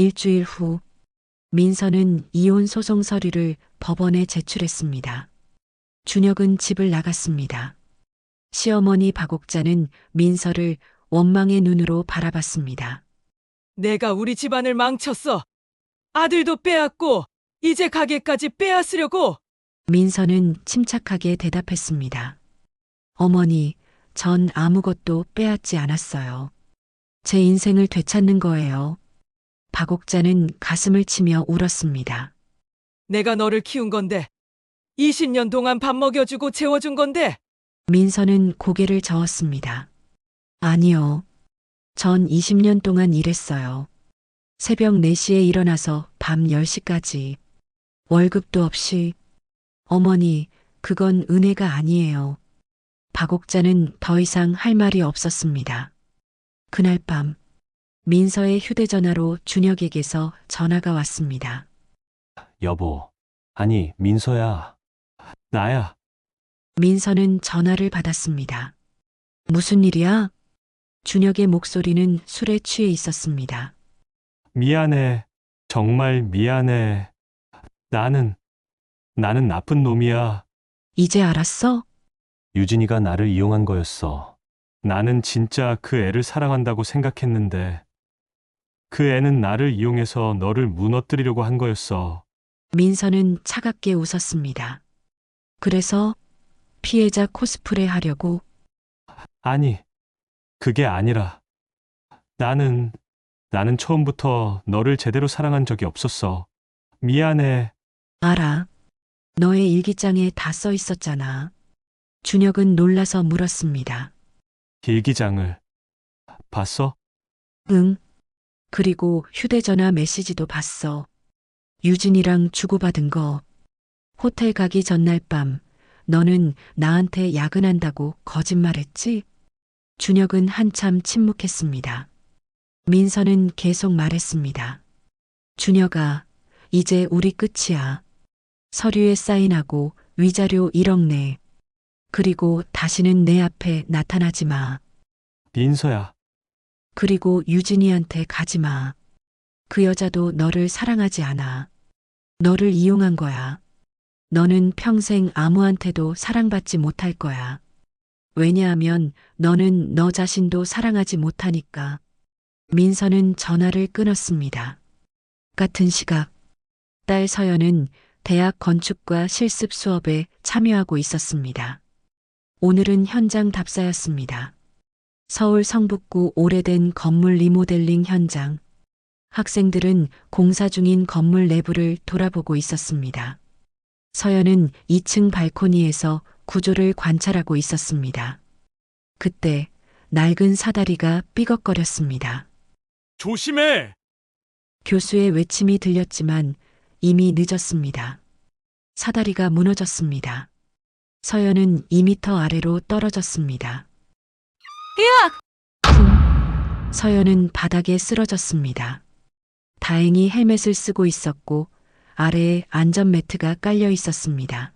일주일 후 민서는 이혼 소송 서류를 법원에 제출했습니다. 준혁은 집을 나갔습니다. 시어머니 박옥자는 민서를 원망의 눈으로 바라봤습니다. 내가 우리 집안을 망쳤어. 아들도 빼앗고 이제 가게까지 빼앗으려고. 민서는 침착하게 대답했습니다. 어머니, 전 아무것도 빼앗지 않았어요. 제 인생을 되찾는 거예요. 박옥자는 가슴을 치며 울었습니다. 내가 너를 키운 건데 20년 동안 밥 먹여주고 재워준 건데. 민서는 고개를 저었습니다. 아니요. 전 20년 동안 일했어요. 새벽 4시에 일어나서 밤 10시까지. 월급도 없이. 어머니, 그건 은혜가 아니에요. 박옥자는 더 이상 할 말이 없었습니다. 그날 밤, 민서의 휴대전화로 준혁에게서 전화가 왔습니다. 여보. 아니, 민서야. 나야. 민서는 전화를 받았습니다. 무슨 일이야? 준혁의 목소리는 술에 취해 있었습니다. 미안해. 정말 미안해. 나는 나쁜 놈이야. 이제 알았어? 유진이가 나를 이용한 거였어. 나는 진짜 그 애를 사랑한다고 생각했는데 그 애는 나를 이용해서 너를 무너뜨리려고 한 거였어. 민서는 차갑게 웃었습니다. 그래서 피해자 코스프레 하려고? 아니, 그게 아니라 나는 처음부터 너를 제대로 사랑한 적이 없었어. 미안해. 알아. 너의 일기장에 다 써 있었잖아. 준혁은 놀라서 물었습니다. 일기장을 봤어? 응. 그리고 휴대전화 메시지도 봤어. 유진이랑 주고받은 거. 호텔 가기 전날 밤, 너는 나한테 야근한다고 거짓말했지? 준혁은 한참 침묵했습니다. 민서는 계속 말했습니다. 준혁아, 이제 우리 끝이야. 서류에 사인하고 위자료 1억 내. 그리고 다시는 내 앞에 나타나지 마. 민서야. 그리고 유진이한테 가지 마. 그 여자도 너를 사랑하지 않아. 너를 이용한 거야. 너는 평생 아무한테도 사랑받지 못할 거야. 왜냐하면 너는 너 자신도 사랑하지 못하니까. 민서는 전화를 끊었습니다. 같은 시각, 딸 서연은 대학 건축과 실습 수업에 참여하고 있었습니다. 오늘은 현장 답사였습니다. 서울 성북구 오래된 건물 리모델링 현장. 학생들은 공사 중인 건물 내부를 돌아보고 있었습니다. 서연은 2층 발코니에서 구조를 관찰하고 있었습니다. 그때 낡은 사다리가 삐걱거렸습니다. 조심해! 교수의 외침이 들렸지만 이미 늦었습니다. 사다리가 무너졌습니다. 서연은 2미터 아래로 떨어졌습니다. 으악! 쿵! 서연은 바닥에 쓰러졌습니다. 다행히 헬멧을 쓰고 있었고 아래에 안전매트가 깔려 있었습니다.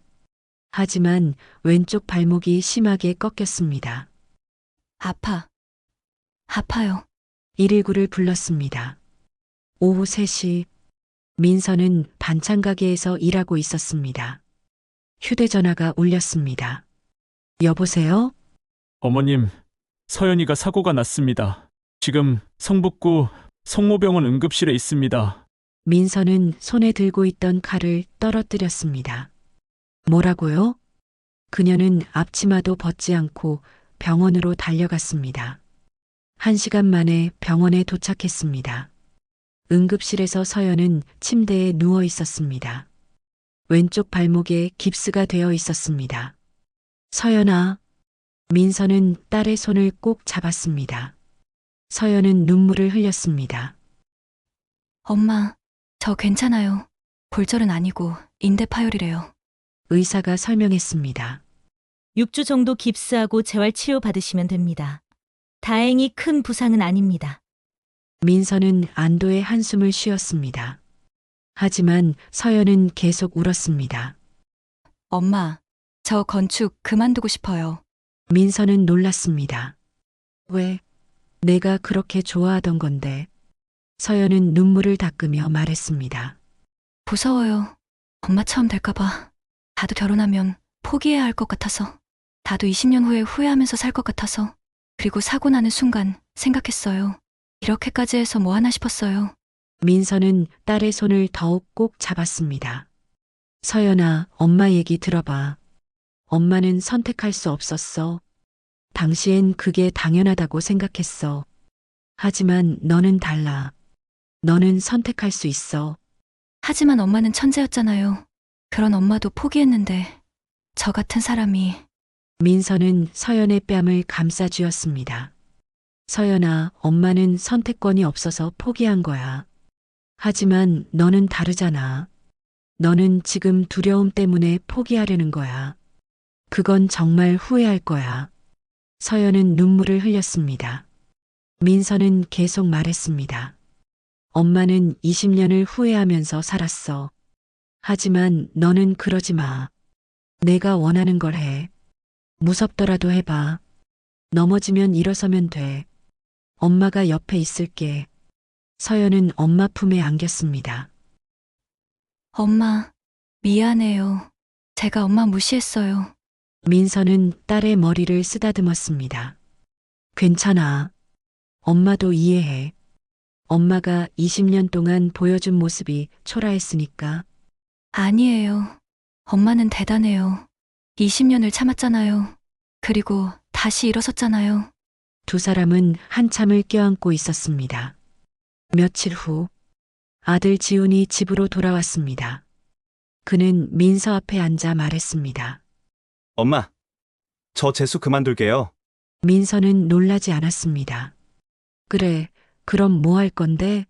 하지만 왼쪽 발목이 심하게 꺾였습니다. 아파요. 119를 불렀습니다. 오후 3시 민서는 반찬 가게에서 일하고 있었습니다. 휴대전화가 울렸습니다. 여보세요? 어머님, 서연이가 사고가 났습니다. 지금 성북구 성모병원 응급실에 있습니다. 민서는 손에 들고 있던 칼을 떨어뜨렸습니다. 뭐라고요? 그녀는 앞치마도 벗지 않고 병원으로 달려갔습니다. 1시간 만에 병원에 도착했습니다. 응급실에서 서연은 침대에 누워 있었습니다. 왼쪽 발목에 깁스가 되어 있었습니다. 서연아. 민서는 딸의 손을 꼭 잡았습니다. 서연은 눈물을 흘렸습니다. 엄마, 저 괜찮아요. 골절은 아니고 인대 파열이래요. 의사가 설명했습니다. 6주 정도 깁스하고 재활 치료 받으시면 됩니다. 다행히 큰 부상은 아닙니다. 민서는 안도의 한숨을 쉬었습니다. 하지만 서연은 계속 울었습니다. 엄마, 저 건축 그만두고 싶어요. 민서는 놀랐습니다. 왜? 내가 그렇게 좋아하던 건데. 서연은 눈물을 닦으며 말했습니다. 무서워요. 엄마 처음 될까봐. 나도 결혼하면 포기해야 할 것 같아서. 나도 20년 후에 후회하면서 살 것 같아서. 그리고 사고 나는 순간 생각했어요. 이렇게까지 해서 뭐 하나 싶었어요. 민서는 딸의 손을 더욱 꼭 잡았습니다. 서연아, 엄마 얘기 들어봐. 엄마는 선택할 수 없었어. 당시엔 그게 당연하다고 생각했어. 하지만 너는 달라. 너는 선택할 수 있어. 하지만 엄마는 천재였잖아요. 그런 엄마도 포기했는데 저 같은 사람이. 민서는 서연의 뺨을 감싸 쥐었습니다. 서연아, 엄마는 선택권이 없어서 포기한 거야. 하지만 너는 다르잖아. 너는 지금 두려움 때문에 포기하려는 거야. 그건 정말 후회할 거야. 서연은 눈물을 흘렸습니다. 민서는 계속 말했습니다. 엄마는 20년을 후회하면서 살았어. 하지만 너는 그러지 마. 내가 원하는 걸 해. 무섭더라도 해봐. 넘어지면 일어서면 돼. 엄마가 옆에 있을게. 서연은 엄마 품에 안겼습니다. 엄마, 미안해요. 제가 엄마 무시했어요. 민서는 딸의 머리를 쓰다듬었습니다. 괜찮아. 엄마도 이해해. 엄마가 20년 동안 보여준 모습이 초라했으니까. 아니에요. 엄마는 대단해요. 20년을 참았잖아요. 그리고 다시 일어섰잖아요. 두 사람은 한참을 껴안고 있었습니다. 며칠 후 아들 지훈이 집으로 돌아왔습니다. 그는 민서 앞에 앉아 말했습니다. 엄마, 저 재수 그만둘게요. 민서는 놀라지 않았습니다. 그래, 그럼 뭐 할 건데?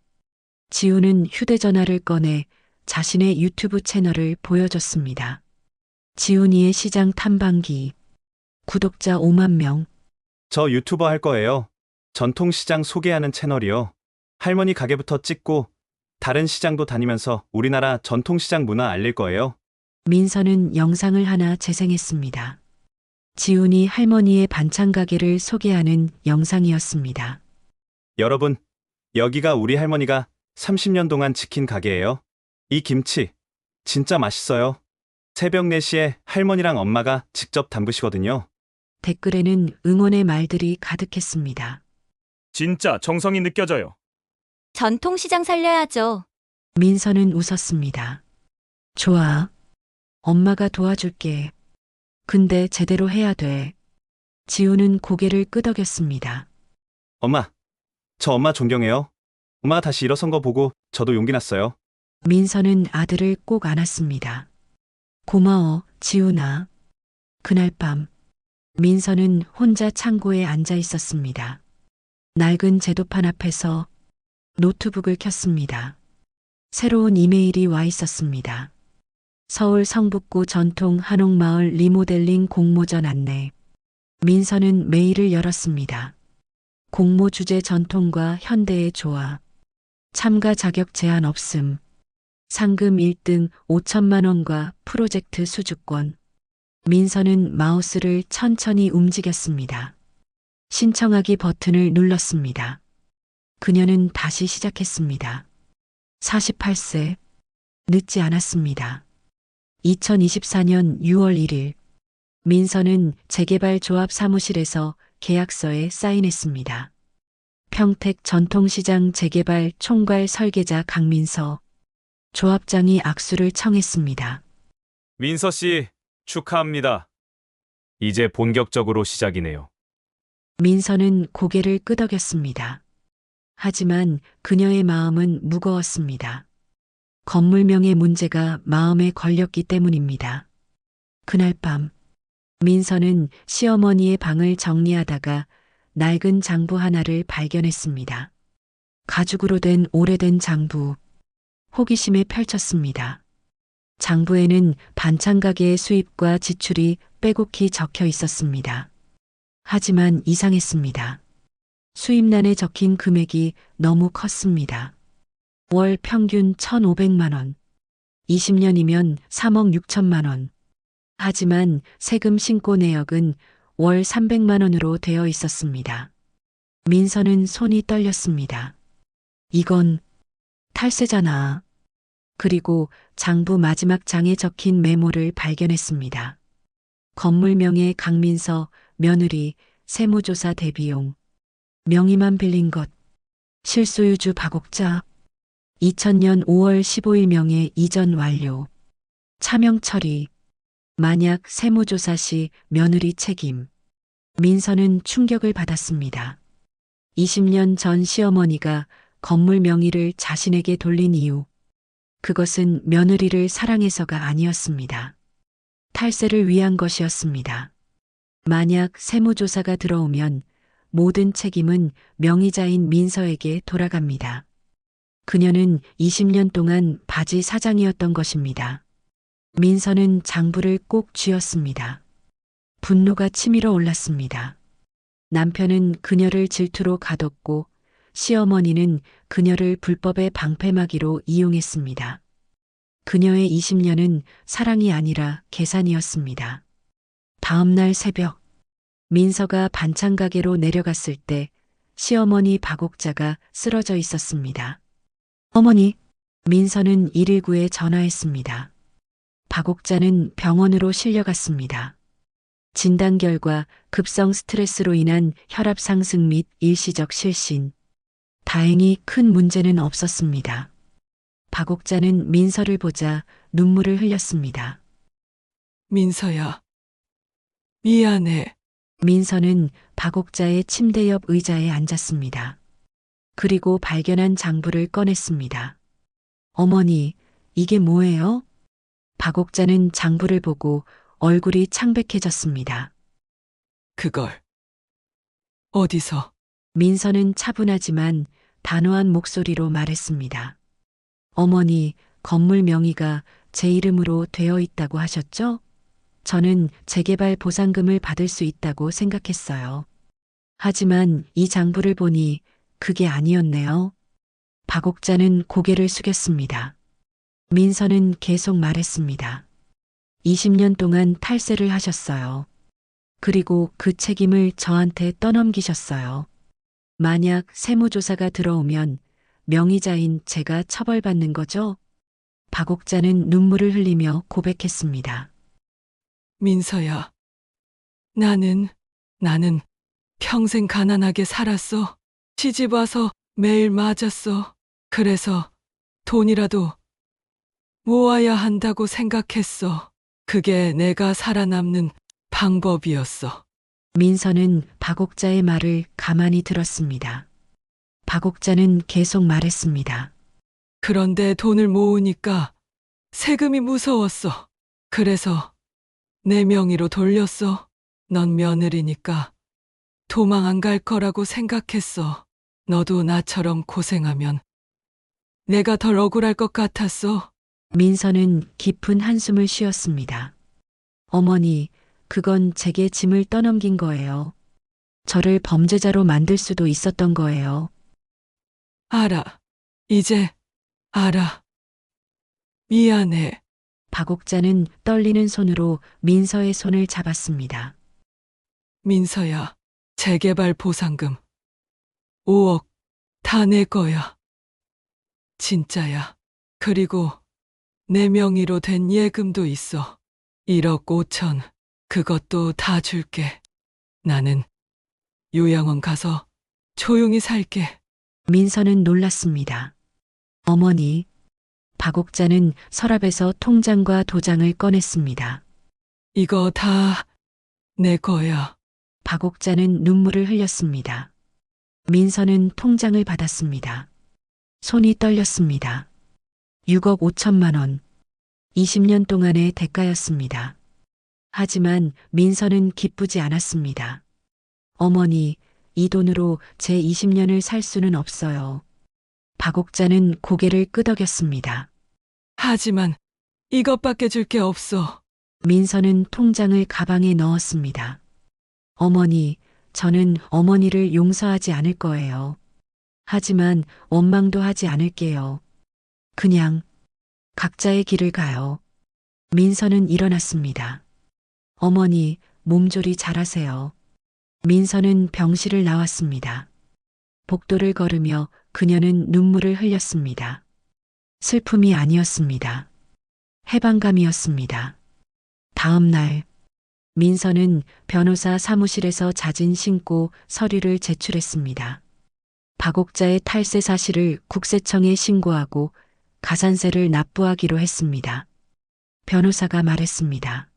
지훈은 휴대전화를 꺼내 자신의 유튜브 채널을 보여줬습니다. 지훈이의 시장 탐방기. 구독자 5만 명. 저 유튜버 할 거예요. 전통시장 소개하는 채널이요. 할머니 가게부터 찍고 다른 시장도 다니면서 우리나라 전통시장 문화 알릴 거예요. 민서는 영상을 하나 재생했습니다. 지훈이 할머니의 반찬 가게를 소개하는 영상이었습니다. 여러분, 여기가 우리 할머니가 30년 동안 지킨 가게예요. 이 김치 진짜 맛있어요. 새벽 4시에 할머니랑 엄마가 직접 담그시거든요. 댓글에는 응원의 말들이 가득했습니다. 진짜 정성이 느껴져요. 전통시장 살려야죠. 민서는 웃었습니다. 좋아. 엄마가 도와줄게. 근데 제대로 해야 돼. 지훈은 고개를 끄덕였습니다. 엄마, 저 엄마 존경해요. 엄마가 다시 일어선 거 보고 저도 용기 났어요. 민서는 아들을 꼭 안았습니다. 고마워, 지훈아. 그날 밤, 민서는 혼자 창고에 앉아 있었습니다. 낡은 제도판 앞에서 노트북을 켰습니다. 새로운 이메일이 와 있었습니다. 서울 성북구 전통 한옥마을 리모델링 공모전 안내. 민서는 메일을 열었습니다. 공모 주제 전통과 현대의 조화. 참가 자격 제한 없음. 상금 1등 5천만 원과 프로젝트 수주권. 민서는 마우스를 천천히 움직였습니다. 신청하기 버튼을 눌렀습니다. 그녀는 다시 시작했습니다. 48세. 늦지 않았습니다. 2024년 6월 1일. 민서는 재개발 조합 사무실에서 계약서에 사인했습니다. 평택 전통시장 재개발 총괄 설계자 강민서. 조합장이 악수를 청했습니다. 민서 씨, 축하합니다. 이제 본격적으로 시작이네요. 민서는 고개를 끄덕였습니다. 하지만 그녀의 마음은 무거웠습니다. 건물명의 문제가 마음에 걸렸기 때문입니다. 그날 밤, 민서는 시어머니의 방을 정리하다가 낡은 장부 하나를 발견했습니다. 가죽으로 된 오래된 장부. 호기심에 펼쳤습니다. 장부에는 반찬 가게의 수입과 지출이 빼곡히 적혀 있었습니다. 하지만 이상했습니다. 수입란에 적힌 금액이 너무 컸습니다. 월 평균 1,500만 원. 20년이면 3억 6천만 원. 하지만 세금 신고 내역은 월 300만 원으로 되어 있었습니다. 민서는 손이 떨렸습니다. 이건 탈세잖아. 그리고 장부 마지막 장에 적힌 메모를 발견했습니다. 건물명의 강민서, 며느리, 세무조사 대비용, 명의만 빌린 것, 실소유주 박옥자, 2000년 5월 15일 명의 이전 완료, 차명 처리, 만약 세무조사 시 며느리 책임. 민서는 충격을 받았습니다. 20년 전 시어머니가 건물 명의를 자신에게 돌린 이유, 그것은 며느리를 사랑해서가 아니었습니다. 탈세를 위한 것이었습니다. 만약 세무조사가 들어오면 모든 책임은 명의자인 민서에게 돌아갑니다. 그녀는 20년 동안 바지 사장이었던 것입니다. 민서는 장부를 꼭 쥐었습니다. 분노가 치밀어 올랐습니다. 남편은 그녀를 질투로 가뒀고 시어머니는 그녀를 불법의 방패막이로 이용했습니다. 그녀의 20년은 사랑이 아니라 계산이었습니다. 다음 날 새벽, 민서가 반찬 가게로 내려갔을 때 시어머니 박옥자가 쓰러져 있었습니다. 어머니, 민서는 119에 전화했습니다. 박옥자는 병원으로 실려갔습니다. 진단 결과 급성 스트레스로 인한 혈압 상승 및 일시적 실신. 다행히 큰 문제는 없었습니다. 박옥자는 민서를 보자 눈물을 흘렸습니다. 민서야. 미안해. 민서는 박옥자의 침대 옆 의자에 앉았습니다. 그리고 발견한 장부를 꺼냈습니다. 어머니, 이게 뭐예요? 박옥자는 장부를 보고 얼굴이 창백해졌습니다. 그걸 어디서? 민서는 차분하지만 단호한 목소리로 말했습니다. 어머니, 건물 명의가 제 이름으로 되어 있다고 하셨죠? 저는 재개발 보상금을 받을 수 있다고 생각했어요. 하지만 이 장부를 보니 그게 아니었네요. 박옥자는 고개를 숙였습니다. 민서는 계속 말했습니다. 20년 동안 탈세를 하셨어요. 그리고 그 책임을 저한테 떠넘기셨어요. 만약 세무조사가 들어오면 명의자인 제가 처벌받는 거죠? 박옥자는 눈물을 흘리며 고백했습니다. 민서야. 나는 평생 가난하게 살았어. 시집 와서 매일 맞았어. 그래서 돈이라도 모아야 한다고 생각했어. 그게 내가 살아남는 방법이었어. 민서는 박옥자의 말을 가만히 들었습니다. 박옥자는 계속 말했습니다. 그런데 돈을 모으니까 세금이 무서웠어. 그래서 내 명의로 돌렸어. 넌 며느리니까 도망 안 갈 거라고 생각했어. 너도 나처럼 고생하면 내가 덜 억울할 것 같았어. 민서는 깊은 한숨을 쉬었습니다. 어머니, 그건 제게 짐을 떠넘긴 거예요. 저를 범죄자로 만들 수도 있었던 거예요. 알아. 이제 알아. 미안해. 박옥자는 떨리는 손으로 민서의 손을 잡았습니다. 민서야, 재개발 보상금 5억 다 내 거야. 진짜야. 그리고 내 명의로 된 예금도 있어. 1억 5천. 그것도 다 줄게. 나는 요양원 가서 조용히 살게. 민서는 놀랐습니다. 어머니, 박옥자는 서랍에서 통장과 도장을 꺼냈습니다. 이거 다 내 거야. 박옥자는 눈물을 흘렸습니다. 민서는 통장을 받았습니다. 손이 떨렸습니다. 6억 5천만 원. 20년 동안의 대가였습니다. 하지만 민서는 기쁘지 않았습니다. 어머니, 이 돈으로 제 20년을 살 수는 없어요. 박옥자는 고개를 끄덕였습니다. 하지만 이것밖에 줄 게 없어. 민서는 통장을 가방에 넣었습니다. 어머니, 저는 어머니를 용서하지 않을 거예요. 하지만 원망도 하지 않을게요. 그냥 각자의 길을 가요. 민서는 일어났습니다. 어머니, 몸조리 잘하세요. 민서는 병실을 나왔습니다. 복도를 걸으며 그녀는 눈물을 흘렸습니다. 슬픔이 아니었습니다. 해방감이었습니다. 다음 날, 민서는 변호사 사무실에서 자진 신고 서류를 제출했습니다. 박옥자의 탈세 사실을 국세청에 신고하고 가산세를 납부하기로 했습니다. 변호사가 말했습니다.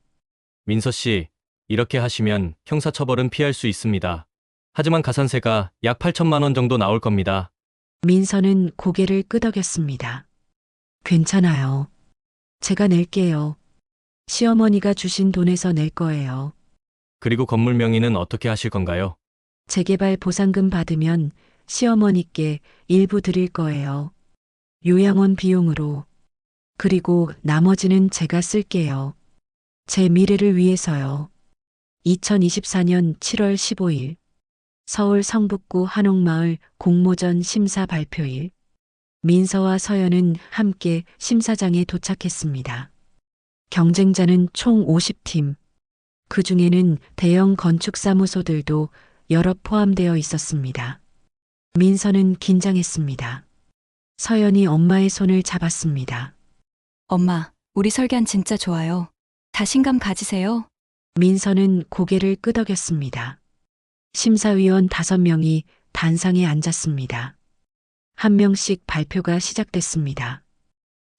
민서 씨, 이렇게 하시면 형사처벌은 피할 수 있습니다. 하지만 가산세가 약 8천만 원 정도 나올 겁니다. 민서는 고개를 끄덕였습니다. 괜찮아요. 제가 낼게요. 시어머니가 주신 돈에서 낼 거예요. 그리고 건물 명의는 어떻게 하실 건가요? 재개발 보상금 받으면 시어머니께 일부 드릴 거예요. 요양원 비용으로. 그리고 나머지는 제가 쓸게요. 제 미래를 위해서요. 2024년 7월 15일 서울 성북구 한옥마을 공모전 심사 발표일. 민서와 서연은 함께 심사장에 도착했습니다. 경쟁자는 총 50팀. 그 중에는 대형 건축사무소들도 여러 포함되어 있었습니다. 민서는 긴장했습니다. 서연이 엄마의 손을 잡았습니다. 엄마, 우리 설계안 진짜 좋아요. 자신감 가지세요. 민서는 고개를 끄덕였습니다. 심사위원 5명이 단상에 앉았습니다. 한 명씩 발표가 시작됐습니다.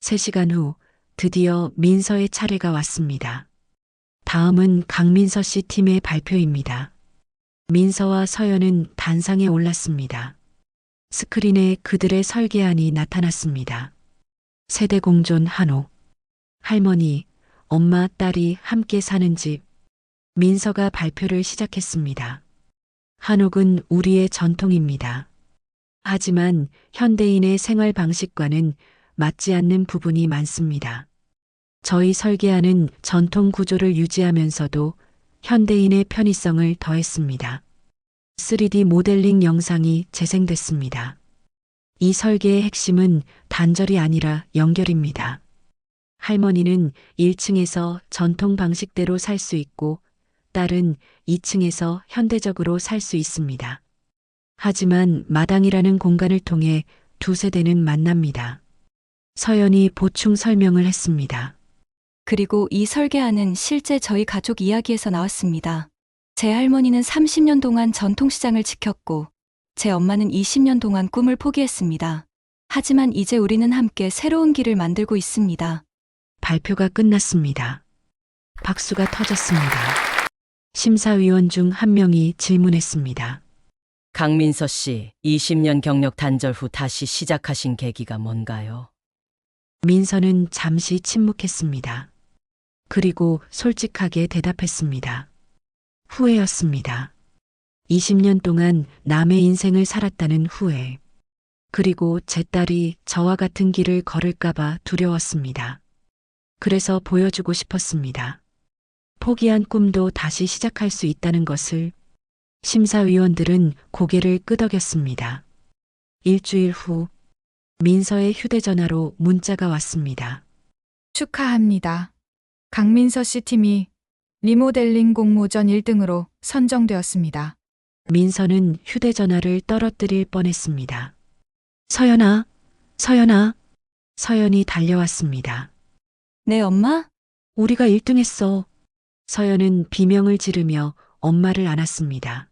3시간 후 드디어 민서의 차례가 왔습니다. 다음은 강민서 씨 팀의 발표입니다. 민서와 서연은 단상에 올랐습니다. 스크린에 그들의 설계안이 나타났습니다. 세대 공존 한옥. 할머니, 엄마, 딸이 함께 사는 집. 민서가 발표를 시작했습니다. 한옥은 우리의 전통입니다. 하지만 현대인의 생활 방식과는 맞지 않는 부분이 많습니다. 저희 설계안은 전통 구조를 유지하면서도 현대인의 편의성을 더했습니다. 3D 모델링 영상이 재생됐습니다. 이 설계의 핵심은 단절이 아니라 연결입니다. 할머니는 1층에서 전통 방식대로 살 수 있고 딸은 2층에서 현대적으로 살 수 있습니다. 하지만 마당이라는 공간을 통해 두 세대는 만납니다. 서연이 보충 설명을 했습니다. 그리고 이 설계안은 실제 저희 가족 이야기에서 나왔습니다. 제 할머니는 30년 동안 전통시장을 지켰고, 제 엄마는 20년 동안 꿈을 포기했습니다. 하지만 이제 우리는 함께 새로운 길을 만들고 있습니다. 발표가 끝났습니다. 박수가 터졌습니다. 심사위원 중 한 명이 질문했습니다. 강민서 씨, 20년 경력 단절 후 다시 시작하신 계기가 뭔가요? 민서는 잠시 침묵했습니다. 그리고 솔직하게 대답했습니다. 후회였습니다. 20년 동안 남의 인생을 살았다는 후회. 그리고 제 딸이 저와 같은 길을 걸을까봐 두려웠습니다. 그래서 보여주고 싶었습니다. 포기한 꿈도 다시 시작할 수 있다는 것을. 심사위원들은 고개를 끄덕였습니다. 일주일 후 민서의 휴대전화로 문자가 왔습니다. 축하합니다. 강민서 씨 팀이 리모델링 공모전 1등으로 선정되었습니다. 민서는 휴대전화를 떨어뜨릴 뻔했습니다. 서연아, 서연아. 서연이 달려왔습니다. 네, 엄마? 우리가 1등했어. 서연은 비명을 지르며 엄마를 안았습니다.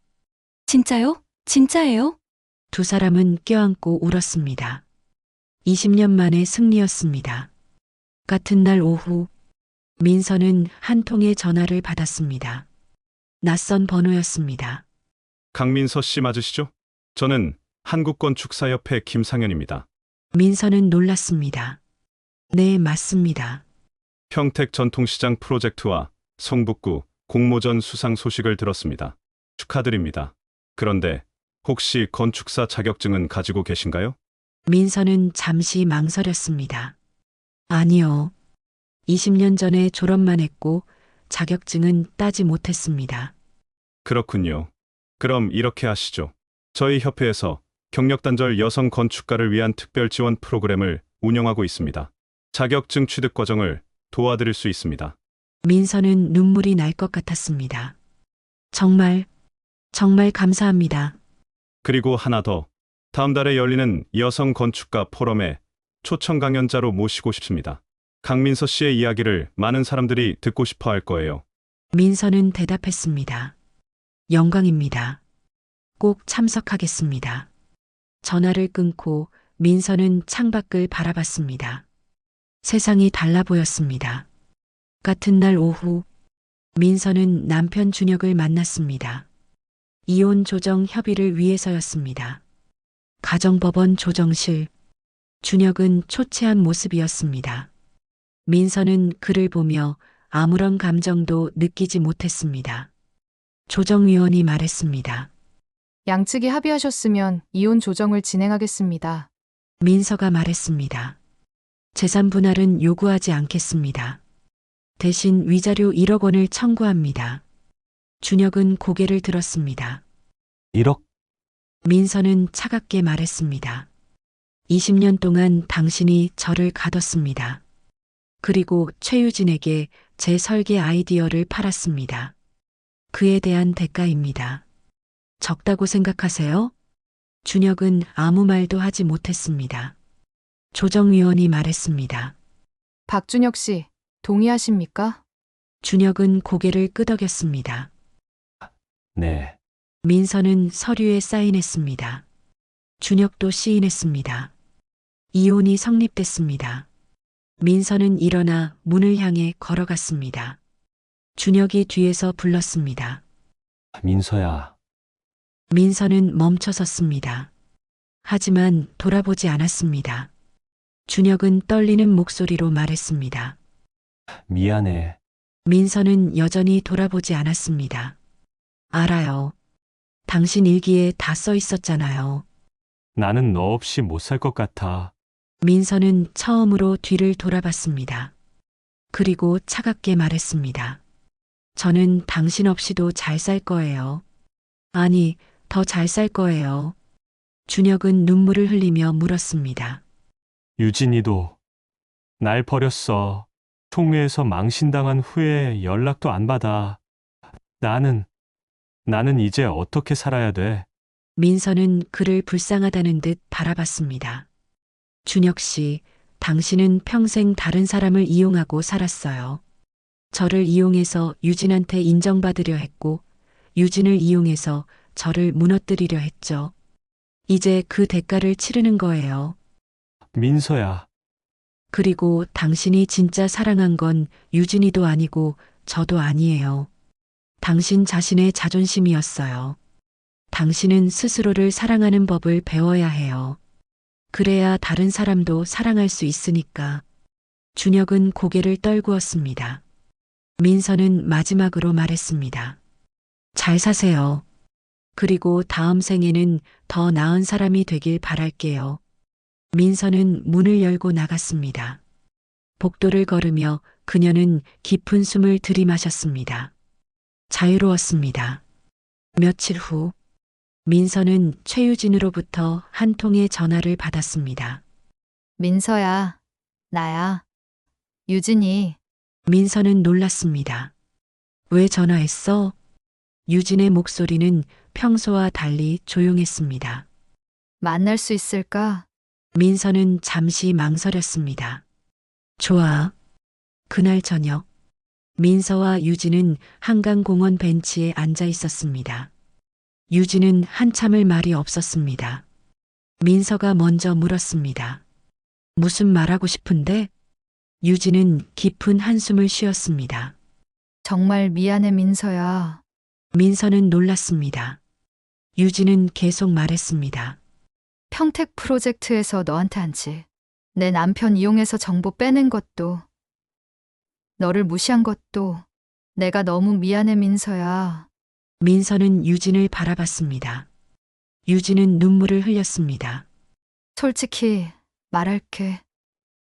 진짜요? 진짜예요? 두 사람은 껴안고 울었습니다. 20년 만의 승리였습니다. 같은 날 오후, 민서는 한 통의 전화를 받았습니다. 낯선 번호였습니다. 강민서 씨 맞으시죠? 저는 한국건축사협회 김상현입니다. 민서는 놀랐습니다. 네, 맞습니다. 평택 전통시장 프로젝트와 성북구 공모전 수상 소식을 들었습니다. 축하드립니다. 그런데 혹시 건축사 자격증은 가지고 계신가요? 민서는 잠시 망설였습니다. 아니요. 20년 전에 졸업만 했고 자격증은 따지 못했습니다. 그렇군요. 그럼 이렇게 하시죠. 저희 협회에서 경력단절 여성 건축가를 위한 특별 지원 프로그램을 운영하고 있습니다. 자격증 취득 과정을 도와드릴 수 있습니다. 민서는 눈물이 날 것 같았습니다. 정말 감사합니다. 그리고 하나 더, 다음 달에 열리는 여성 건축가 포럼에 초청 강연자로 모시고 싶습니다. 강민서 씨의 이야기를 많은 사람들이 듣고 싶어 할 거예요. 민서는 대답했습니다. 영광입니다. 꼭 참석하겠습니다. 전화를 끊고 민서는 창밖을 바라봤습니다. 세상이 달라 보였습니다. 같은 날 오후, 민서는 남편 준혁을 만났습니다. 이혼 조정 협의를 위해서였습니다. 가정법원 조정실, 준혁은 초췌한 모습이었습니다. 민서는 그를 보며 아무런 감정도 느끼지 못했습니다. 조정위원이 말했습니다. 양측이 합의하셨으면 이혼 조정을 진행하겠습니다. 민서가 말했습니다. 재산 분할은 요구하지 않겠습니다. 대신 위자료 1억 원을 청구합니다. 준혁은 고개를 들었습니다. 1억? 민서는 차갑게 말했습니다. 20년 동안 당신이 저를 가뒀습니다. 그리고 최유진에게 제 설계 아이디어를 팔았습니다. 그에 대한 대가입니다. 적다고 생각하세요? 준혁은 아무 말도 하지 못했습니다. 조정위원이 말했습니다. 박준혁 씨, 동의하십니까? 준혁은 고개를 끄덕였습니다. 네. 민서는 서류에 사인했습니다. 준혁도 시인했습니다. 이혼이 성립됐습니다. 민서는 일어나 문을 향해 걸어갔습니다. 준혁이 뒤에서 불렀습니다. 민서야. 민서는 멈춰섰습니다. 하지만 돌아보지 않았습니다. 준혁은 떨리는 목소리로 말했습니다. 미안해. 민서는 여전히 돌아보지 않았습니다. 알아요. 당신 일기에 다 써 있었잖아요. 나는 너 없이 못 살 것 같아. 민서는 처음으로 뒤를 돌아봤습니다. 그리고 차갑게 말했습니다. 저는 당신 없이도 잘 살 거예요. 아니, 더 잘 살 거예요. 준혁은 눈물을 흘리며 물었습니다. 유진이도 날 버렸어. 총회에서 망신당한 후에 연락도 안 받아. 나는 이제 어떻게 살아야 돼? 민서는 그를 불쌍하다는 듯 바라봤습니다. 준혁 씨, 당신은 평생 다른 사람을 이용하고 살았어요. 저를 이용해서 유진한테 인정받으려 했고, 유진을 이용해서 저를 무너뜨리려 했죠. 이제 그 대가를 치르는 거예요. 민서야. 그리고 당신이 진짜 사랑한 건 유진이도 아니고 저도 아니에요. 당신 자신의 자존심이었어요. 당신은 스스로를 사랑하는 법을 배워야 해요. 그래야 다른 사람도 사랑할 수 있으니까. 준혁은 고개를 떨구었습니다. 민서는 마지막으로 말했습니다. 잘 사세요. 그리고 다음 생에는 더 나은 사람이 되길 바랄게요. 민서는 문을 열고 나갔습니다. 복도를 걸으며 그녀는 깊은 숨을 들이마셨습니다. 자유로웠습니다. 며칠 후, 민서는 최유진으로부터 한 통의 전화를 받았습니다. 민서야, 나야. 유진이. 민서는 놀랐습니다. 왜 전화했어? 유진의 목소리는 평소와 달리 조용했습니다. 만날 수 있을까? 민서는 잠시 망설였습니다. 좋아. 그날 저녁, 민서와 유진은 한강공원 벤치에 앉아 있었습니다. 유진은 한참을 말이 없었습니다. 민서가 먼저 물었습니다. 무슨 말하고 싶은데? 유진은 깊은 한숨을 쉬었습니다. 정말 미안해, 민서야. 민서는 놀랐습니다. 유진은 계속 말했습니다. 평택 프로젝트에서 너한테 한지, 내 남편 이용해서 정보 빼낸 것도, 너를 무시한 것도, 내가 너무 미안해, 민서야. 민서는 유진을 바라봤습니다. 유진은 눈물을 흘렸습니다. 솔직히 말할게.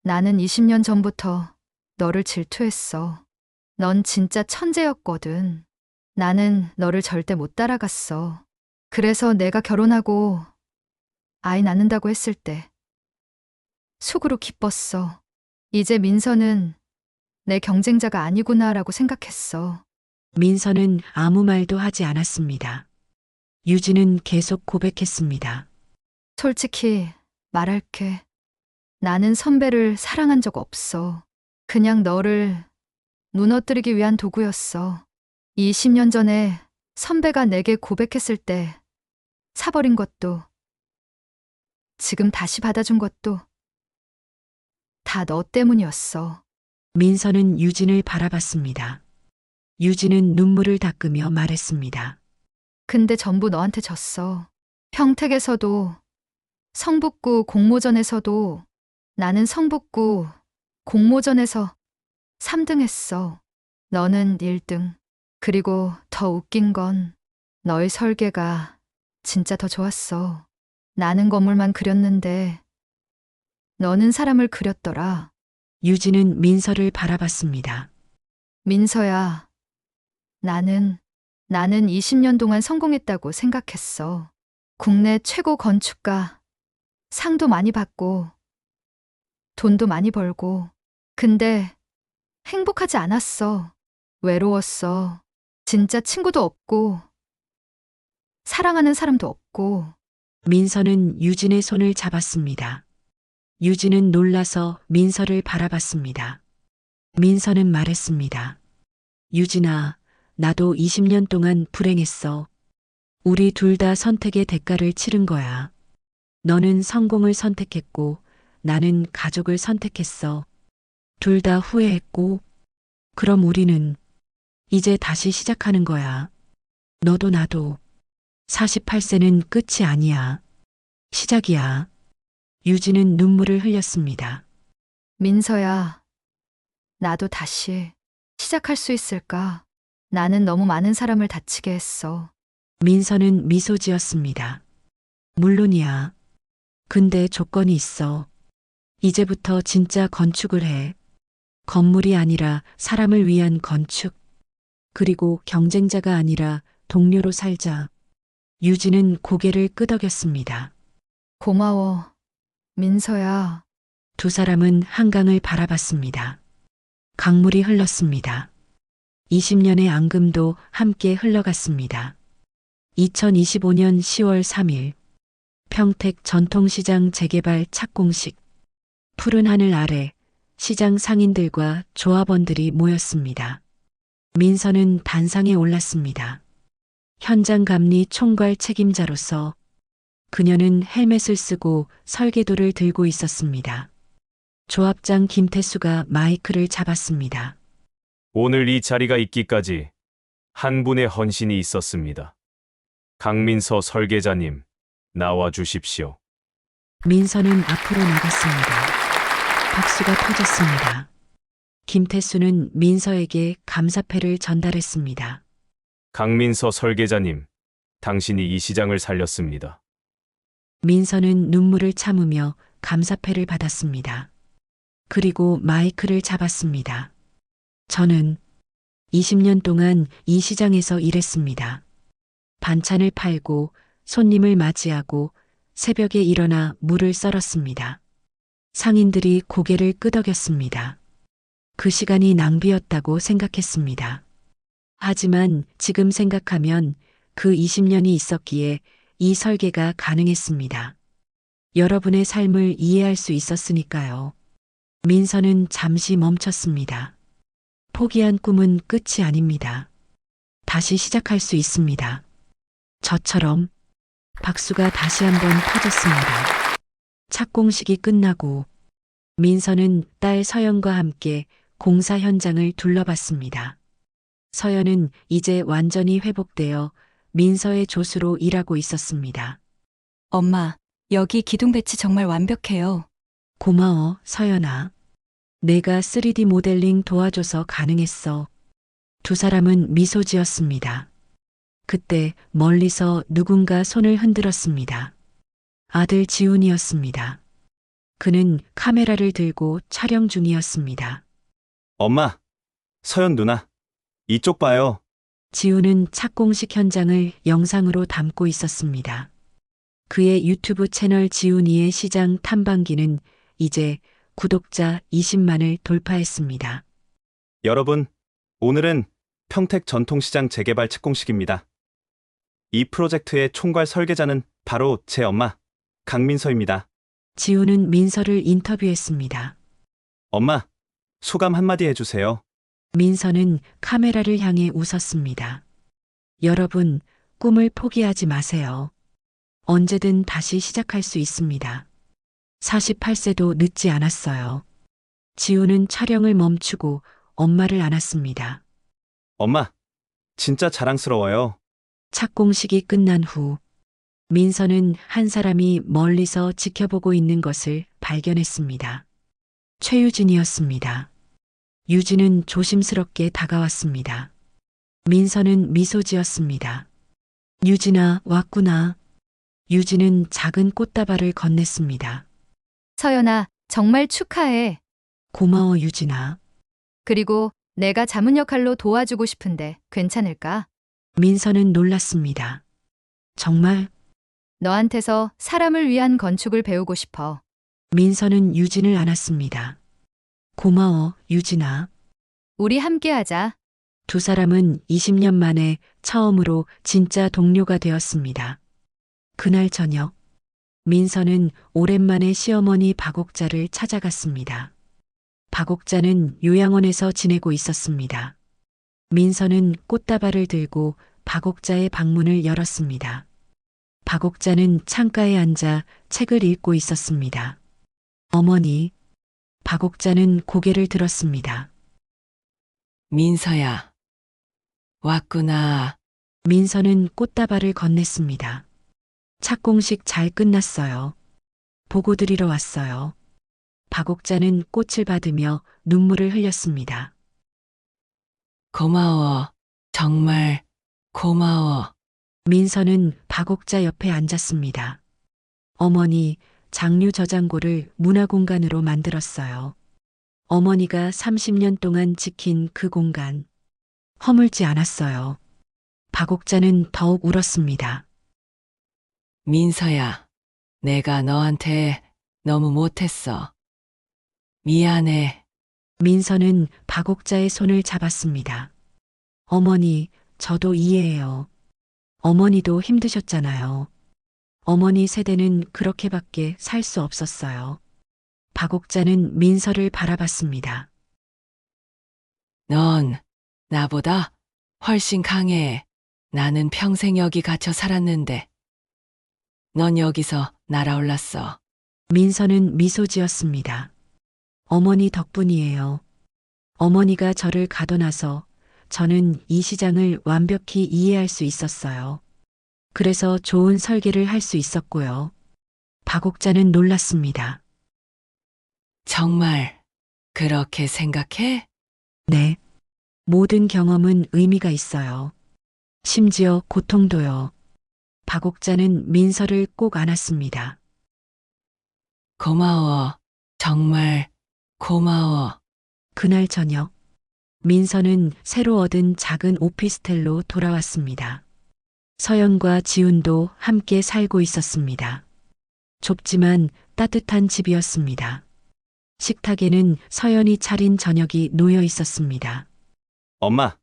나는 20년 전부터 너를 질투했어. 넌 진짜 천재였거든. 나는 너를 절대 못 따라갔어. 그래서 내가 결혼하고 아이 낳는다고 했을 때 속으로 기뻤어. 이제 민서는 내 경쟁자가 아니구나라고 생각했어. 민서는 아무 말도 하지 않았습니다. 유진은 계속 고백했습니다. 솔직히 말할게. 나는 선배를 사랑한 적 없어. 그냥 너를 무너뜨리기 위한 도구였어. 20년 전에 선배가 내게 고백했을 때 사버린 것도, 지금 다시 받아준 것도 다 너 때문이었어. 민서는 유진을 바라봤습니다. 유진은 눈물을 닦으며 말했습니다. 근데 전부 너한테 졌어. 평택에서도, 성북구 공모전에서도, 나는 성북구 공모전에서 3등 했어. 너는 1등. 그리고 더 웃긴 건 너의 설계가 진짜 더 좋았어. 나는 건물만 그렸는데 너는 사람을 그렸더라. 유진은 민서를 바라봤습니다. 민서야, 나는 20년 동안 성공했다고 생각했어. 국내 최고 건축가, 상도 많이 받고, 돈도 많이 벌고. 근데 행복하지 않았어. 외로웠어. 진짜 친구도 없고, 사랑하는 사람도 없고. 민서는 유진의 손을 잡았습니다. 유진은 놀라서 민서를 바라봤습니다. 민서는 말했습니다. 유진아, 나도 20년 동안 불행했어. 우리 둘 다 선택의 대가를 치른 거야. 너는 성공을 선택했고, 나는 가족을 선택했어. 둘 다 후회했고, 그럼 우리는 이제 다시 시작하는 거야. 너도 나도. 48세는 끝이 아니야. 시작이야. 유진은 눈물을 흘렸습니다. 민서야, 나도 다시 시작할 수 있을까? 나는 너무 많은 사람을 다치게 했어. 민서는 미소 지었습니다. 물론이야. 근데 조건이 있어. 이제부터 진짜 건축을 해. 건물이 아니라 사람을 위한 건축. 그리고 경쟁자가 아니라 동료로 살자. 유진은 고개를 끄덕였습니다. 고마워, 민서야. 두 사람은 한강을 바라봤습니다. 강물이 흘렀습니다. 20년의 앙금도 함께 흘러갔습니다. 2025년 10월 3일 평택 전통시장 재개발 착공식. 푸른 하늘 아래 시장 상인들과 조합원들이 모였습니다. 민서는 단상에 올랐습니다. 현장 감리 총괄 책임자로서 그녀는 헬멧을 쓰고 설계도를 들고 있었습니다. 조합장 김태수가 마이크를 잡았습니다. 오늘 이 자리가 있기까지 한 분의 헌신이 있었습니다. 강민서 설계자님, 나와 주십시오. 민서는 앞으로 나갔습니다. 박수가 터졌습니다. 김태수는 민서에게 감사패를 전달했습니다. 강민서 설계자님, 당신이 이 시장을 살렸습니다. 민서는 눈물을 참으며 감사패를 받았습니다. 그리고 마이크를 잡았습니다. 저는 20년 동안 이 시장에서 일했습니다. 반찬을 팔고 손님을 맞이하고 새벽에 일어나 물을 썰었습니다. 상인들이 고개를 끄덕였습니다. 그 시간이 낭비였다고 생각했습니다. 하지만 지금 생각하면 그 20년이 있었기에 이 설계가 가능했습니다. 여러분의 삶을 이해할 수 있었으니까요. 민서는 잠시 멈췄습니다. 포기한 꿈은 끝이 아닙니다. 다시 시작할 수 있습니다. 저처럼. 박수가 다시 한번 터졌습니다. 착공식이 끝나고 민서는 딸 서연과 함께 공사 현장을 둘러봤습니다. 서연은 이제 완전히 회복되어 민서의 조수로 일하고 있었습니다. 엄마, 여기 기둥 배치 정말 완벽해요. 고마워, 서연아. 내가 3D 모델링 도와줘서 가능했어. 두 사람은 미소 지었습니다. 그때 멀리서 누군가 손을 흔들었습니다. 아들 지훈이었습니다. 그는 카메라를 들고 촬영 중이었습니다. 엄마, 서연 누나, 이쪽 봐요. 지훈은 착공식 현장을 영상으로 담고 있었습니다. 그의 유튜브 채널 지훈이의 시장 탐방기는 이제 구독자 20만을 돌파했습니다. 여러분, 오늘은 평택 전통시장 재개발 착공식입니다. 이 프로젝트의 총괄 설계자는 바로 제 엄마, 강민서입니다. 지우는 민서를 인터뷰했습니다. 엄마, 소감 한마디 해주세요. 민서는 카메라를 향해 웃었습니다. 여러분, 꿈을 포기하지 마세요. 언제든 다시 시작할 수 있습니다. 48세도 늦지 않았어요. 지우는 촬영을 멈추고 엄마를 안았습니다. 엄마, 진짜 자랑스러워요. 착공식이 끝난 후 민서는 한 사람이 멀리서 지켜보고 있는 것을 발견했습니다. 최유진이었습니다. 유진은 조심스럽게 다가왔습니다. 민서는 미소 지었습니다. 유진아, 왔구나. 유진은 작은 꽃다발을 건넸습니다. 서연아, 정말 축하해. 고마워, 유진아. 그리고 내가 자문 역할로 도와주고 싶은데 괜찮을까? 민서는 놀랐습니다. 정말? 너한테서 사람을 위한 건축을 배우고 싶어. 민서는 유진을 안았습니다. 고마워, 유진아. 우리 함께 하자. 두 사람은 20년 만에 처음으로 진짜 동료가 되었습니다. 그날 저녁, 민서는 오랜만에 시어머니 박옥자를 찾아갔습니다. 박옥자는 요양원에서 지내고 있었습니다. 민서는 꽃다발을 들고 박옥자의 방문을 열었습니다. 박옥자는 창가에 앉아 책을 읽고 있었습니다. 어머니, 박옥자는 고개를 들었습니다. 민서야, 왔구나. 민서는 꽃다발을 건넸습니다. 착공식 잘 끝났어요. 보고 드리러 왔어요. 박옥자는 꽃을 받으며 눈물을 흘렸습니다. 고마워. 정말 고마워. 민서는 박옥자 옆에 앉았습니다. 어머니, 장류 저장고를 문화공간으로 만들었어요. 어머니가 30년 동안 지킨 그 공간. 허물지 않았어요. 박옥자는 더욱 울었습니다. 민서야, 내가 너한테 너무 못했어. 미안해. 민서는 박옥자의 손을 잡았습니다. 어머니, 저도 이해해요. 어머니도 힘드셨잖아요. 어머니 세대는 그렇게밖에 살 수 없었어요. 박옥자는 민서를 바라봤습니다. 넌 나보다 훨씬 강해. 나는 평생 여기 갇혀 살았는데. 넌 여기서 날아올랐어. 민서는 미소 지었습니다. 어머니 덕분이에요. 어머니가 저를 가둬놔서 저는 이 시장을 완벽히 이해할 수 있었어요. 그래서 좋은 설계를 할 수 있었고요. 박옥자는 놀랐습니다. 정말 그렇게 생각해? 네. 모든 경험은 의미가 있어요. 심지어 고통도요. 박옥자는 민서를 꼭 안았습니다. 고마워. 정말 고마워. 그날 저녁, 민서는 새로 얻은 작은 오피스텔로 돌아왔습니다. 서연과 지훈도 함께 살고 있었습니다. 좁지만 따뜻한 집이었습니다. 식탁에는 서연이 차린 저녁이 놓여 있었습니다. 엄마,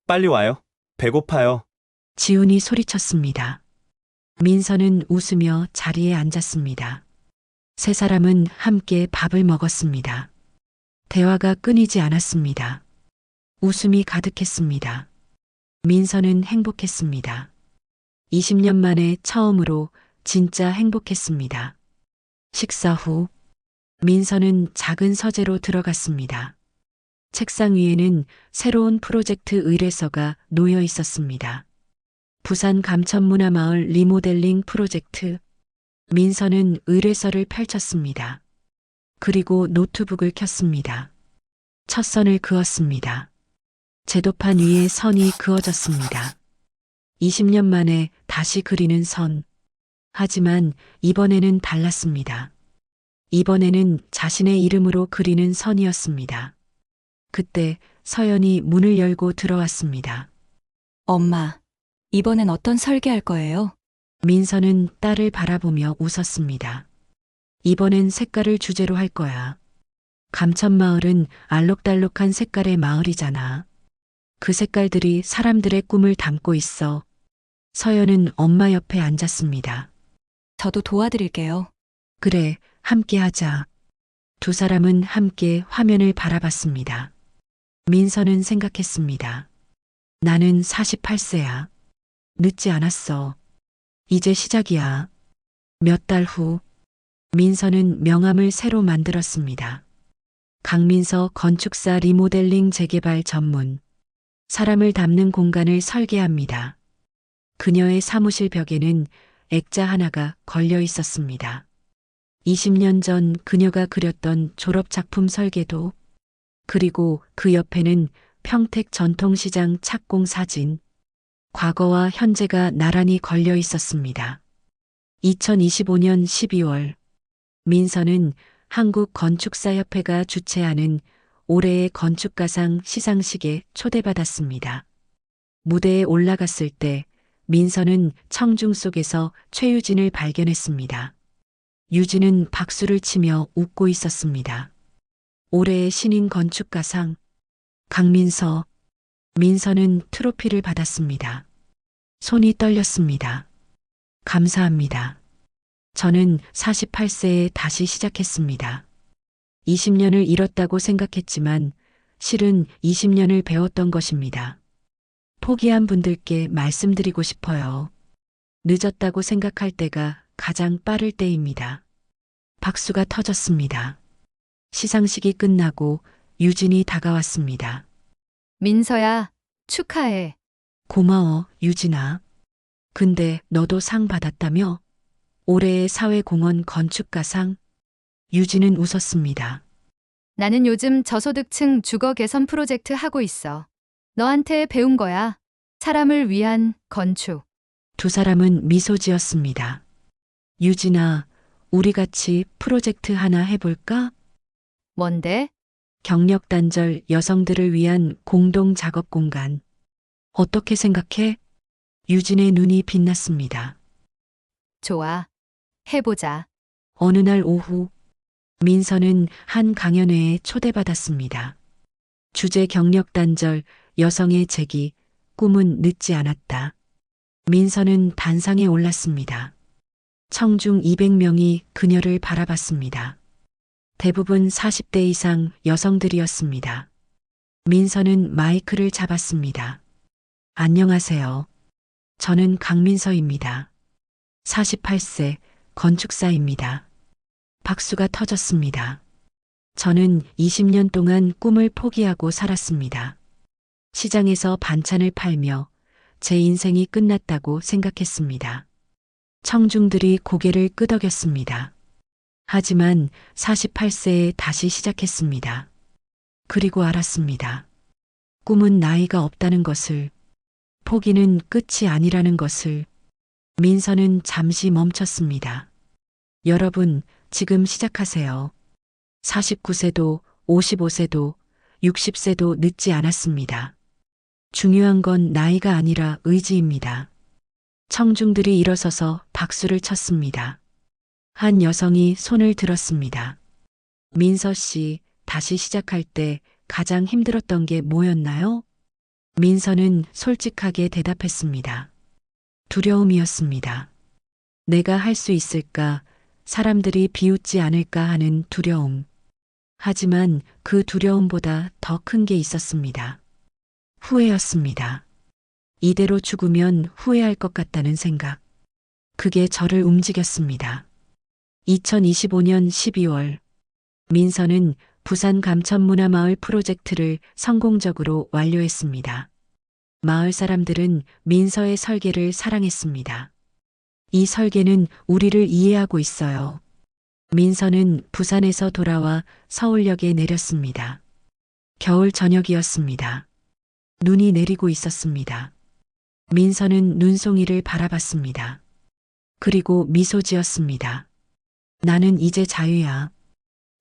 빨리 와요. 배고파요. 지훈이 소리쳤습니다. 민서는 웃으며 자리에 앉았습니다. 세 사람은 함께 밥을 먹었습니다. 대화가 끊이지 않았습니다. 웃음이 가득했습니다. 민서는 행복했습니다. 20년 만에 처음으로 진짜 행복했습니다. 식사 후 민서는 작은 서재로 들어갔습니다. 책상 위에는 새로운 프로젝트 의뢰서가 놓여 있었습니다. 부산 감천문화마을 리모델링 프로젝트. 민서는 의뢰서를 펼쳤습니다. 그리고 노트북을 켰습니다. 첫 선을 그었습니다. 제도판 위에 선이 그어졌습니다. 20년 만에 다시 그리는 선. 하지만 이번에는 달랐습니다. 이번에는 자신의 이름으로 그리는 선이었습니다. 그때 서연이 문을 열고 들어왔습니다. 엄마, 이번엔 어떤 설계할 거예요? 민서는 딸을 바라보며 웃었습니다. 이번엔 색깔을 주제로 할 거야. 감천마을은 알록달록한 색깔의 마을이잖아. 그 색깔들이 사람들의 꿈을 담고 있어. 서연은 엄마 옆에 앉았습니다. 저도 도와드릴게요. 그래, 함께 하자. 두 사람은 함께 화면을 바라봤습니다. 민서는 생각했습니다. 나는 48세야. 늦지 않았어. 이제 시작이야. 몇 달 후, 민서는 명함을 새로 만들었습니다. 강민서 건축사 리모델링 재개발 전문. 사람을 담는 공간을 설계합니다. 그녀의 사무실 벽에는 액자 하나가 걸려 있었습니다. 20년 전 그녀가 그렸던 졸업작품 설계도, 그리고 그 옆에는 평택 전통시장 착공 사진, 과거와 현재가 나란히 걸려 있었습니다. 2025년 12월, 민서는 한국건축사협회가 주최하는 올해의 건축가상 시상식에 초대받았습니다. 무대에 올라갔을 때 민서는 청중 속에서 최유진을 발견했습니다. 유진은 박수를 치며 웃고 있었습니다. 올해의 신인 건축가상 강민서. 민서는 트로피를 받았습니다. 손이 떨렸습니다. 감사합니다. 저는 48세에 다시 시작했습니다. 20년을 잃었다고 생각했지만 실은 20년을 배웠던 것입니다. 포기한 분들께 말씀드리고 싶어요. 늦었다고 생각할 때가 가장 빠를 때입니다. 박수가 터졌습니다. 시상식이 끝나고 유진이 다가왔습니다. 민서야, 축하해. 고마워, 유진아. 근데 너도 상 받았다며? 올해의 사회공헌 건축가상? 유진은 웃었습니다. 나는 요즘 저소득층 주거 개선 프로젝트 하고 있어. 너한테 배운 거야. 사람을 위한 건축. 두 사람은 미소 지었습니다. 유진아, 우리 같이 프로젝트 하나 해볼까? 뭔데? 경력 단절 여성들을 위한 공동 작업 공간. 어떻게 생각해? 유진의 눈이 빛났습니다. 좋아. 해보자. 어느 날 오후, 민서는 한 강연회에 초대받았습니다. 주제 경력 단절, 여성의 재기, 꿈은 늦지 않았다. 민서는 단상에 올랐습니다. 청중 200명이 그녀를 바라봤습니다. 대부분 40대 이상 여성들이었습니다. 민서는 마이크를 잡았습니다. 안녕하세요. 저는 강민서입니다. 48세 건축사입니다. 박수가 터졌습니다. 저는 20년 동안 꿈을 포기하고 살았습니다. 시장에서 반찬을 팔며 제 인생이 끝났다고 생각했습니다. 청중들이 고개를 끄덕였습니다. 하지만 48세에 다시 시작했습니다. 그리고 알았습니다. 꿈은 나이가 없다는 것을, 포기는 끝이 아니라는 것을. 민서는 잠시 멈췄습니다. 여러분, 지금 시작하세요. 49세도, 55세도, 60세도 늦지 않았습니다. 중요한 건 나이가 아니라 의지입니다. 청중들이 일어서서 박수를 쳤습니다. 한 여성이 손을 들었습니다. 민서 씨, 다시 시작할 때 가장 힘들었던 게 뭐였나요? 민서는 솔직하게 대답했습니다. 두려움이었습니다. 내가 할 수 있을까, 사람들이 비웃지 않을까 하는 두려움. 하지만 그 두려움보다 더 큰 게 있었습니다. 후회였습니다. 이대로 죽으면 후회할 것 같다는 생각. 그게 저를 움직였습니다. 2025년 12월, 민서는 부산 감천문화마을 프로젝트를 성공적으로 완료했습니다. 마을 사람들은 민서의 설계를 사랑했습니다. 이 설계는 우리를 이해하고 있어요. 민서는 부산에서 돌아와 서울역에 내렸습니다. 겨울 저녁이었습니다. 눈이 내리고 있었습니다. 민서는 눈송이를 바라봤습니다. 그리고 미소 지었습니다. 나는 이제 자유야.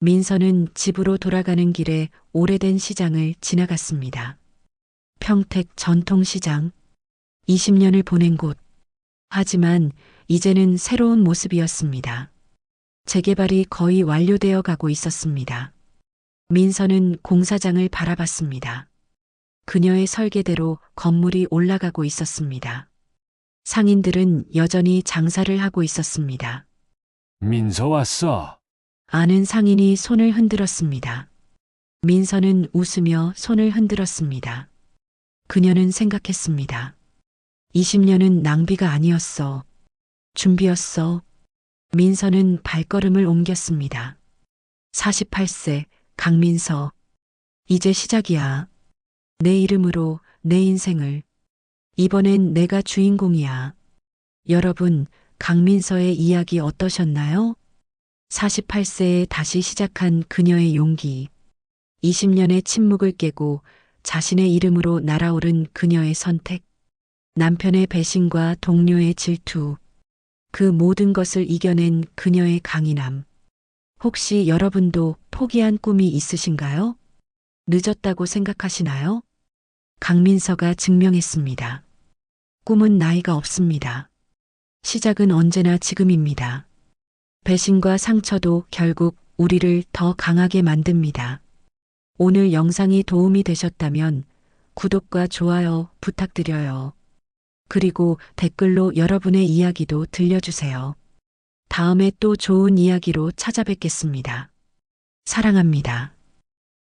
민서는 집으로 돌아가는 길에 오래된 시장을 지나갔습니다. 평택 전통시장. 20년을 보낸 곳. 하지만 이제는 새로운 모습이었습니다. 재개발이 거의 완료되어 가고 있었습니다. 민서는 공사장을 바라봤습니다. 그녀의 설계대로 건물이 올라가고 있었습니다. 상인들은 여전히 장사를 하고 있었습니다. 민서 왔어. 아는 상인이 손을 흔들었습니다. 민서는 웃으며 손을 흔들었습니다. 그녀는 생각했습니다. 20년은 낭비가 아니었어. 준비였어. 민서는 발걸음을 옮겼습니다. 48세 강민서. 이제 시작이야. 내 이름으로 내 인생을. 이번엔 내가 주인공이야. 여러분, 강민서의 이야기 어떠셨나요? 48세에 다시 시작한 그녀의 용기. 20년의 침묵을 깨고 자신의 이름으로 날아오른 그녀의 선택. 남편의 배신과 동료의 질투. 그 모든 것을 이겨낸 그녀의 강인함. 혹시 여러분도 포기한 꿈이 있으신가요? 늦었다고 생각하시나요? 강민서가 증명했습니다. 꿈은 나이가 없습니다. 시작은 언제나 지금입니다. 배신과 상처도 결국 우리를 더 강하게 만듭니다. 오늘 영상이 도움이 되셨다면 구독과 좋아요 부탁드려요. 그리고 댓글로 여러분의 이야기도 들려주세요. 다음에 또 좋은 이야기로 찾아뵙겠습니다. 사랑합니다.